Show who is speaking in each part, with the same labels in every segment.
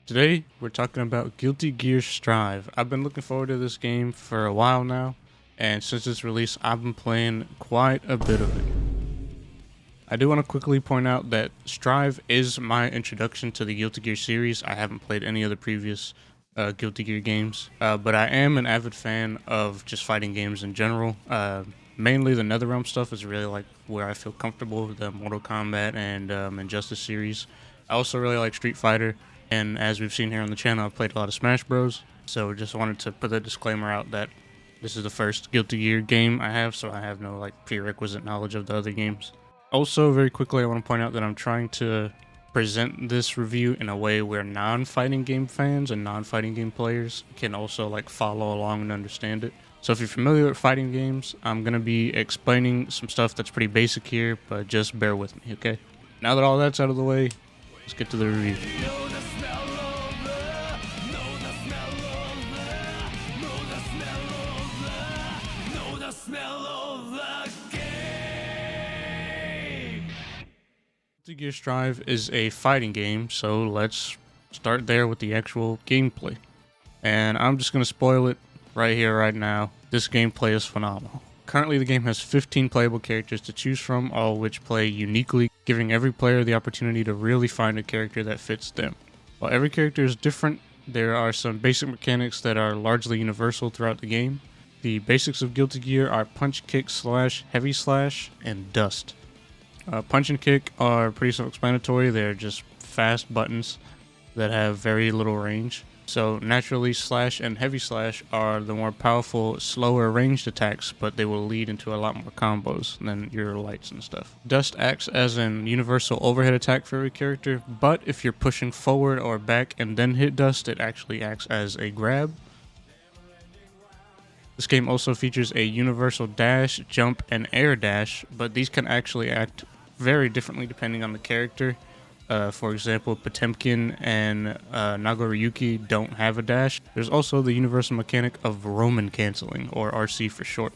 Speaker 1: Today, we're talking about Guilty Gear Strive. I've been looking forward to this game for a while now, and since its release, I've been playing quite a bit of it. I do want to quickly point out that Strive is my introduction to the Guilty Gear series. I haven't played any of the previous Guilty Gear games, but I am an avid fan of just fighting games in general. Mainly the NetherRealm stuff is really like where I feel comfortable, the Mortal Kombat and Injustice series. I also really like Street Fighter. And as we've seen here on the channel, I've played a lot of Smash Bros. So just wanted to put a disclaimer out that this is the first Guilty Gear game I have, so I have no like prerequisite knowledge of the other games. Also, very quickly, I want to point out that I'm trying to present this review in a way where non-fighting game fans and non-fighting game players can also like follow along and understand it. So if you're familiar with fighting games, I'm going to be explaining some stuff that's pretty basic here, but just bear with me, okay? Now that all that's out of the way, let's get to the review. Guilty Gear Strive is a fighting game, so let's start there with the actual gameplay. And I'm just going to spoil it right here, right now. This gameplay is phenomenal. Currently, the game has 15 playable characters to choose from, all of which play uniquely, giving every player the opportunity to really find a character that fits them. While every character is different, there are some basic mechanics that are largely universal throughout the game. The basics of Guilty Gear are punch, kick, slash, heavy slash, and dust. Punch and kick are pretty self-explanatory. They're just fast buttons that have very little range. So naturally, slash and heavy slash are the more powerful, slower ranged attacks, but they will lead into a lot more combos than your lights and stuff. Dust acts as an universal overhead attack for every character, but if you're pushing forward or back and then hit dust, it actually acts as a grab. This game also features a universal dash, jump, and air dash, but these can actually act very differently depending on the character. For example, Potemkin and Nagoriyuki don't have a dash. There's also the universal mechanic of Roman canceling, or RC for short.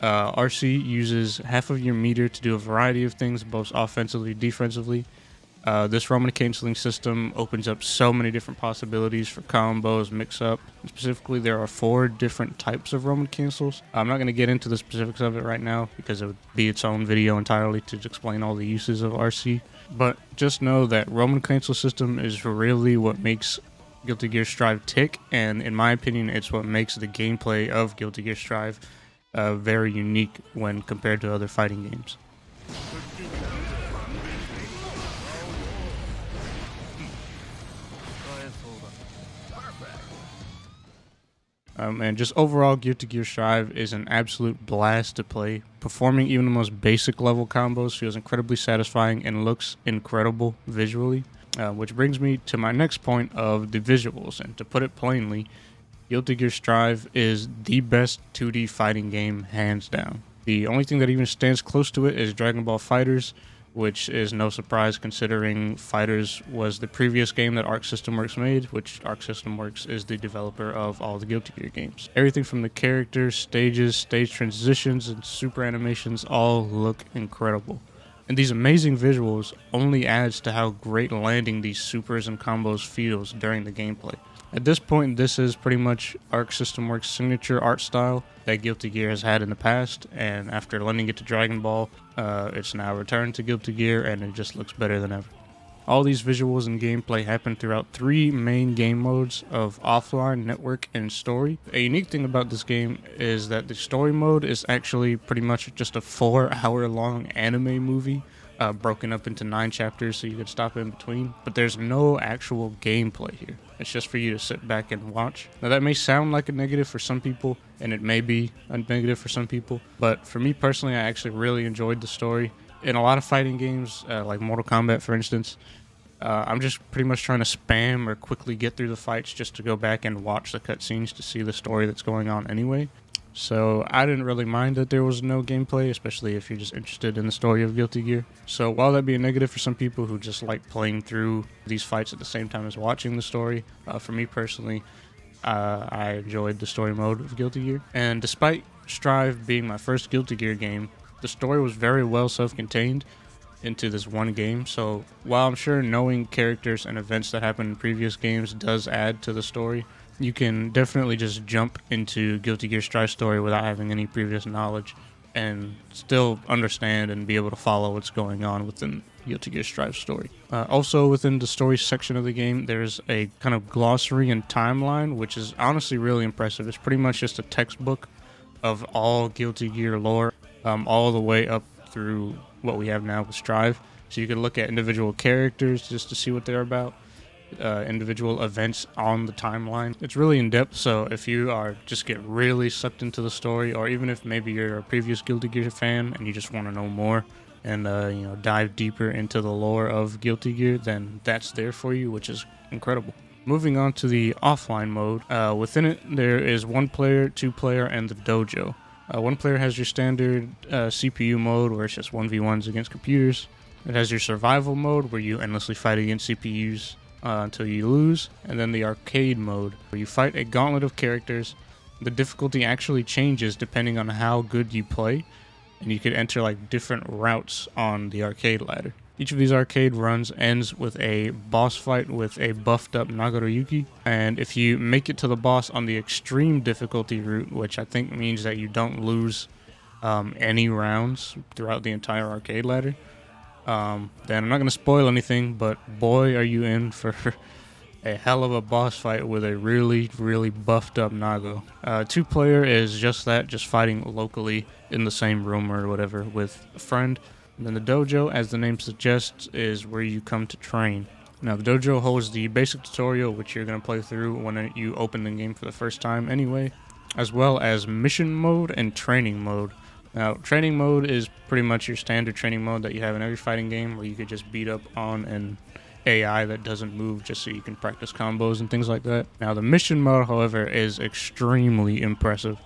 Speaker 1: RC uses half of your meter to do a variety of things, both offensively and defensively. This Roman canceling system opens up so many different possibilities for combos, mix-up. Specifically, there are 4 different types of Roman cancels. I'm not going to get into the specifics of it right now because it would be its own video entirely to explain all the uses of RC. But just know that Roman cancel system is really what makes Guilty Gear Strive tick, and in my opinion, it's what makes the gameplay of Guilty Gear Strive very unique when compared to other fighting games. And just overall, Guilty Gear Strive is an absolute blast to play. Performing even the most basic level combos feels incredibly satisfying and looks incredible visually. Which brings me to my next point of the visuals. And to put it plainly, Guilty Gear Strive is the best 2D fighting game, hands down. The only thing that even stands close to it is Dragon Ball FighterZ, which is no surprise considering FighterZ was the previous game that Arc System Works made, which Arc System Works is the developer of all the Guilty Gear games. Everything from the characters, stages, stage transitions, and super animations all look incredible. And these amazing visuals only adds to how great landing these supers and combos feels during the gameplay. At this point, this is pretty much Arc System Works' signature art style that Guilty Gear has had in the past, and after lending it to Dragon Ball, it's now returned to Guilty Gear, and it just looks better than ever. All these visuals and gameplay happen throughout 3 main game modes of offline, network, and story. A unique thing about this game is that the story mode is actually pretty much just a 4-hour-long anime movie, broken up into 9 chapters so you could stop in between, but there's no actual gameplay here. It's just for you to sit back and watch. Now that may sound like a negative for some people, and it may be a negative for some people, but for me personally, I actually really enjoyed the story. In a lot of fighting games, like Mortal Kombat for instance, I'm just pretty much trying to spam or quickly get through the fights just to go back and watch the cutscenes to see the story that's going on anyway. So I didn't really mind that there was no gameplay, especially if you're just interested in the story of Guilty Gear. So while that be a negative for some people who just like playing through these fights at the same time as watching the story, for me personally, I enjoyed the story mode of Guilty Gear. And despite Strive being my first Guilty Gear game, the story was very well self-contained. into this one game. So while I'm sure knowing characters and events that happened in previous games does add to the story, you can definitely just jump into Guilty Gear Strive story without having any previous knowledge and still understand and be able to follow what's going on within Guilty Gear Strive story. Also within the story section of the game, there's a kind of glossary and timeline, which is honestly really impressive. It's pretty much just a textbook of all Guilty Gear lore, all the way up through what we have now with Strive. So you can look at individual characters just to see what they're about, individual events on the timeline. It's really in depth, so if you are just get really sucked into the story, or even if maybe you're a previous Guilty Gear fan and you just want to know more and dive deeper into the lore of Guilty Gear, then that's there for you, which is incredible. Moving on to the offline mode, within it there is 1 player, 2 player, and the dojo. 1 player has your standard CPU mode where it's just 1v1s against computers. It has your survival mode where you endlessly fight against CPUs until you lose, and then the arcade mode where you fight a gauntlet of characters. The difficulty actually changes depending on how good you play, and you could enter like different routes on the arcade ladder. Each of these arcade runs ends with a boss fight with a buffed up Nagoriyuki, and if you make it to the boss on the extreme difficulty route, which I think means that you don't lose any rounds throughout the entire arcade ladder, then I'm not going to spoil anything, but boy are you in for a hell of a boss fight with a really, really buffed up Nago. 2 player is just that, just fighting locally in the same room or whatever with a friend. And then the dojo, as the name suggests, is where you come to train. Now the dojo holds the basic tutorial, which you're going to play through when you open the game for the first time anyway, as well as mission mode and training mode. Now, training mode is pretty much your standard training mode that you have in every fighting game, where you could just beat up on an AI that doesn't move just so you can practice combos and things like that. Now, the mission mode, however, is extremely impressive.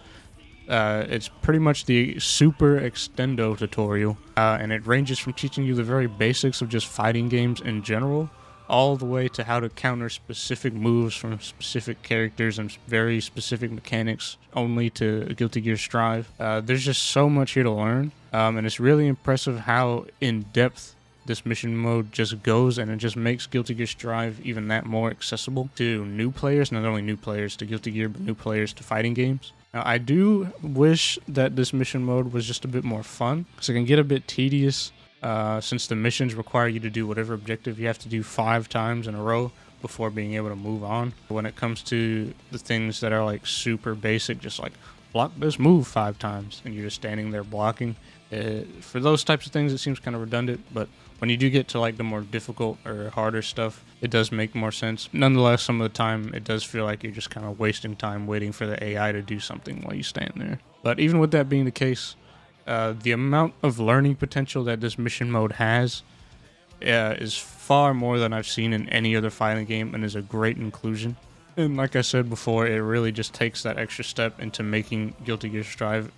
Speaker 1: It's pretty much the super extendo tutorial, and it ranges from teaching you the very basics of just fighting games in general, all the way to how to counter specific moves from specific characters and very specific mechanics only to Guilty Gear Strive. There's just so much here to learn, and it's really impressive how in-depth this mission mode just goes, and it just makes Guilty Gear Strive even that more accessible to new players, not only new players to Guilty Gear, but new players to fighting games. Now, I do wish that this mission mode was just a bit more fun, because it can get a bit tedious. Since the missions require you to do whatever objective you have to do 5 times in a row before being able to move on. When it comes to the things that are like super basic, just like block this move 5 times and you're just standing there blocking, for those types of things it seems kind of redundant, but when you do get to like the more difficult or harder stuff, it does make more sense. Nonetheless, some of the time it does feel like you're just kind of wasting time waiting for the AI to do something while you stand there. But even with that being the case, the amount of learning potential that this mission mode has is far more than I've seen in any other fighting game, and is a great inclusion. And like I said before, it really just takes that extra step into making Guilty Gear Strive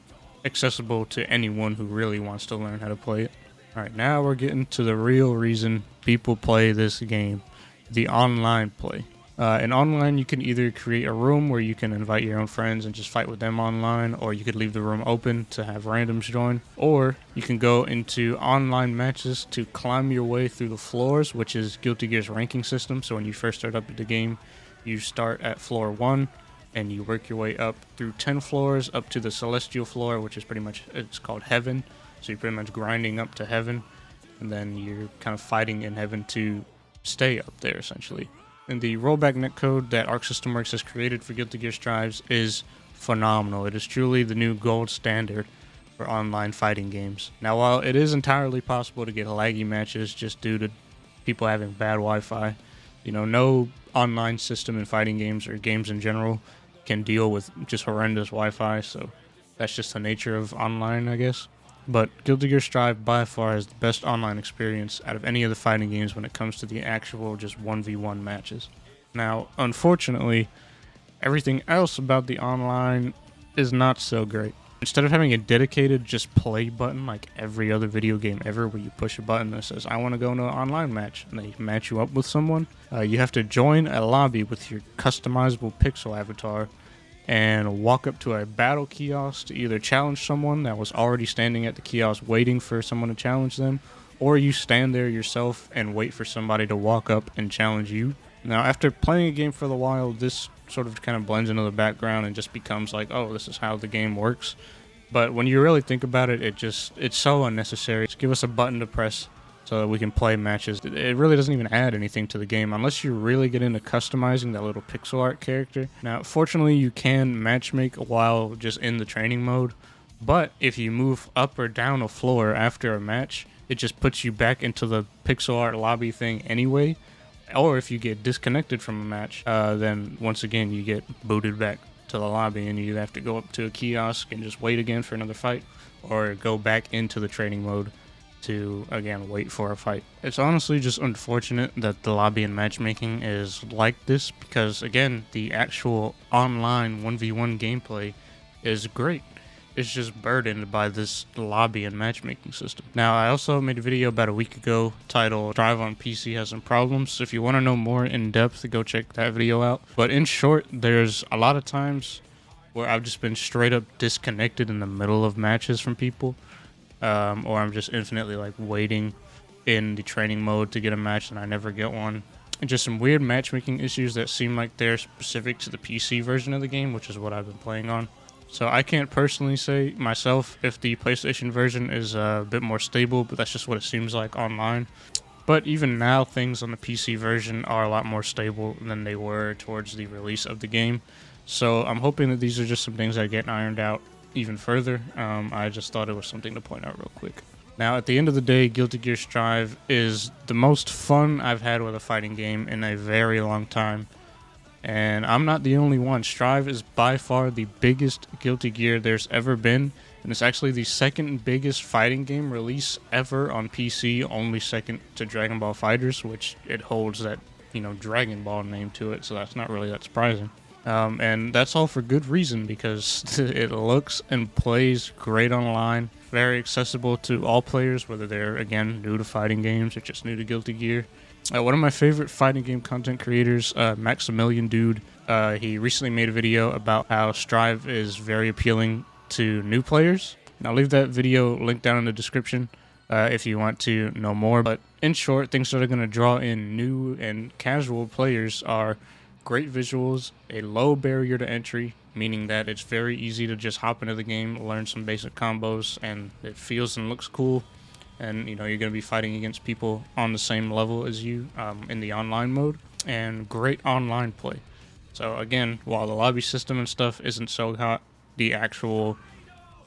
Speaker 1: accessible to anyone who really wants to learn how to play it. Alright, now we're getting to the real reason people play this game, the online play. In online, you can either create a room where you can invite your own friends and just fight with them online, or you could leave the room open to have randoms join, or you can go into online matches to climb your way through the floors, which is Guilty Gear's ranking system. So when you first start up the game, you start at floor 1, and you work your way up through 10 floors up to the celestial floor, which is pretty much, it's called heaven. So you're pretty much grinding up to heaven, and then you're kind of fighting in heaven to stay up there, essentially. And the rollback netcode that Arc System Works has created for Guilty Gear Strives is phenomenal. It is truly the new gold standard for online fighting games. Now, while it is entirely possible to get laggy matches just due to people having bad Wi-Fi, no online system in fighting games or games in general can deal with just horrendous Wi-Fi, so that's just the nature of online, I guess. But Guilty Gear Strive by far has the best online experience out of any of the fighting games when it comes to the actual just 1v1 matches. Now, unfortunately, everything else about the online is not so great. Instead of having a dedicated just play button like every other video game ever, where you push a button that says, I want to go into an online match, and they match you up with someone, you have to join a lobby with your customizable pixel avatar and walk up to a battle kiosk to either challenge someone that was already standing at the kiosk waiting for someone to challenge them, or you stand there yourself and wait for somebody to walk up and challenge you. Now, after playing a game for a while, this sort of kind of blends into the background and just becomes like, oh, this is how the game works. But when you really think about it, it's so unnecessary. Just give us a button to press so that we can play matches. It really doesn't even add anything to the game unless you really get into customizing that little pixel art character. Now, fortunately, you can matchmake while just in the training mode, but if you move up or down a floor after a match, it just puts you back into the pixel art lobby thing anyway. Or if you get disconnected from a match, then once again you get booted back to the lobby and you have to go up to a kiosk and just wait again for another fight, or go back into the training mode to again wait for a fight. It's honestly just unfortunate that the lobby and matchmaking is like this, because again, the actual online 1v1 gameplay is great. It's just burdened by this lobby and matchmaking system. Now, I also made a video about a week ago titled Drive on PC Has Some Problems, so if you want to know more in depth, go check that video out. But in short, there's a lot of times where I've just been straight up disconnected in the middle of matches from people, or I'm just infinitely like waiting in the training mode to get a match and I never get one. And just some weird matchmaking issues that seem like they're specific to the PC version of the game, which is what I've been playing on. So I can't personally say myself if the PlayStation version is a bit more stable, but that's just what it seems like online. But even now, things on the PC version are a lot more stable than they were towards the release of the game. So I'm hoping that these are just some things that get ironed out even further. I just thought it was something to point out real quick. Now, at the end of the day, Guilty Gear Strive is the most fun I've had with a fighting game in a very long time. And I'm not the only one. Strive is by far the biggest Guilty Gear there's ever been, and it's actually the second biggest fighting game release ever on PC, only second to Dragon Ball FighterZ, which it holds that, Dragon Ball name to it, so that's not really that surprising. And that's all for good reason, because it looks and plays great online, very accessible to all players, whether they're, again, new to fighting games or just new to Guilty Gear. One of my favorite fighting game content creators, Maximilian Dude, he recently made a video about how Strive is very appealing to new players. And I'll leave that video linked down in the description if you want to know more. But in short, things that are going to draw in new and casual players are great visuals, a low barrier to entry, meaning that it's very easy to just hop into the game, learn some basic combos, and it feels and looks cool. And, you're going to be fighting against people on the same level as you in the online mode. And great online play. So, again, while the lobby system and stuff isn't so hot, the actual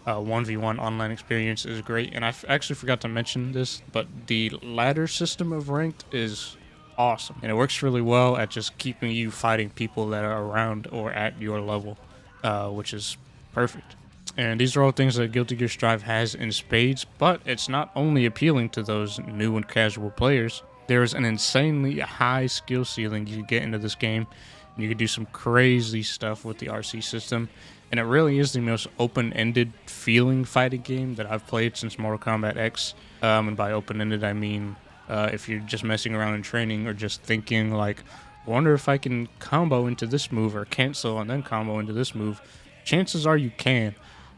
Speaker 1: 1v1 online experience is great. And I actually forgot to mention this, but the ladder system of ranked is awesome. And it works really well at just keeping you fighting people that are around or at your level, which is perfect. And these are all things that Guilty Gear Strive has in spades, but it's not only appealing to those new and casual players. There's an insanely high skill ceiling you can get into this game, and you can do some crazy stuff with the RC system, and it really is the most open-ended feeling fighting game that I've played since Mortal Kombat X. And by open-ended, I mean if you're just messing around in training or just thinking like, wonder if I can combo into this move or cancel and then combo into this move, chances are you can.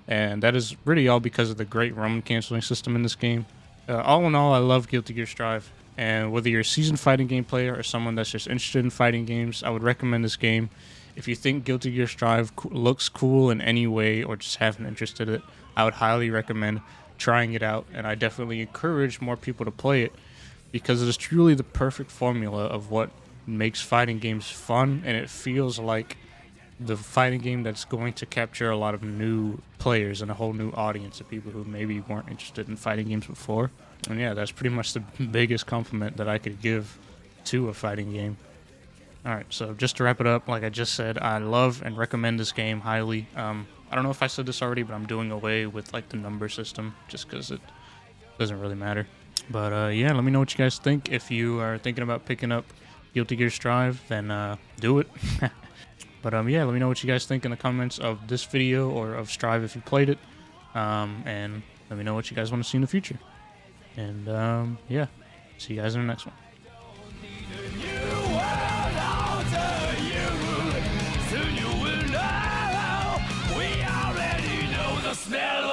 Speaker 1: And that is really all because of the great roam canceling system in this game. All in all, I love Guilty Gear Strive. And whether you're a seasoned fighting game player or someone that's just interested in fighting games, I would recommend this game. If you think Guilty Gear Strive looks cool in any way or just have an interest in it, I would highly recommend trying it out. And I definitely encourage more people to play it, because it is truly the perfect formula of what makes fighting games fun, and it feels like the fighting game that's going to capture a lot of new players and a whole new audience of people who maybe weren't interested in fighting games before. And yeah, that's pretty much the biggest compliment that I could give to a fighting game. Alright, so just to wrap it up, like I just said, I love and recommend this game highly. I don't know if I said this already, but I'm doing away with like the number system just because it doesn't really matter. But yeah, let me know what you guys think. If you are thinking about picking up Guilty Gear Strive, then do it. But yeah, let me know what you guys think in the comments of this video or of Strive if you played it. And let me know what you guys want to see in the future. And yeah, see you guys in the next one. Smell